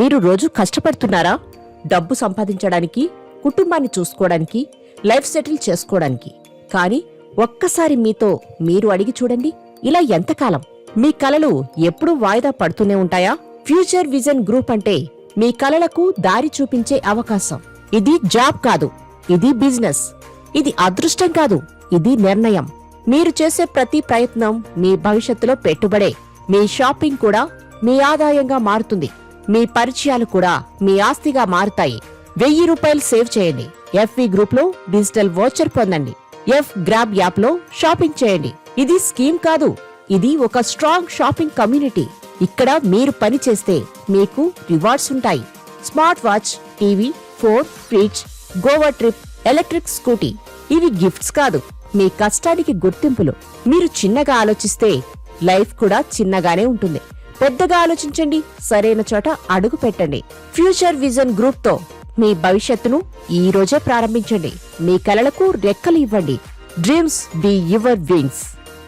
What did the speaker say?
మీరు రోజు కష్టపడుతున్నారా? డబ్బు సంపాదించడానికి, కుటుంబాన్ని చూసుకోవడానికి, లైఫ్ సెటిల్ చేసుకోవడానికి. కానీ ఒక్కసారి మీతో మీరు అడిగి చూడండి, ఇలా ఎంతకాలం? మీ కలలు ఎప్పుడూ వాయిదా పడుతూనే ఉంటాయా? ఫ్యూచర్ విజన్ గ్రూప్ అంటే మీ కలలకు దారి చూపించే అవకాశం. ఇది జాబ్ కాదు, ఇది బిజినెస్. ఇది అదృష్టం కాదు, ఇది నిర్ణయం. మీరు చేసే ప్రతి ప్రయత్నం మీ భవిష్యత్తులో పెట్టుబడే. మీ షాపింగ్ కూడా మీ ఆదాయంగా మారుతుంది. మీ పరిచయాలు కూడా మీ ఆస్తిగా మారుతాయి. 1000 రూపాయలు సేవ్ చేయండి. ఎఫ్వి గ్రూప్ లో డిజిటల్ వోచర్ పొందండి. ఎఫ్ గ్రాబ్ యాప్ లో షాపింగ్ చేయండి. ఇది స్కీమ్ కాదు, ఇది ఒక స్ట్రాంగ్ షాపింగ్ కమ్యూనిటీ. ఇక్కడ మీరు పని చేస్తే మీకు రివార్డ్స్ ఉంటాయి. Smart watch, TV, phone, fridge, Goa trip, electric scooty. ఇవి గిఫ్ట్స్ కాదు, మీ కష్టానికి గుర్తింపులు. మీరు చిన్నగా ఆలోచిస్తే లైఫ్ కూడా చిన్నగానే ఉంటుంది. పెద్దగా ఆలోచించండి, సరైన చోట అడుగు పెట్టండి. ఫ్యూచర్ విజన్ గ్రూప్ తో మీ భవిష్యత్తును ఈ రోజే ప్రారంభించండి. మీ కలలకు రెక్కలు ఇవ్వండి. Dreams be your wings.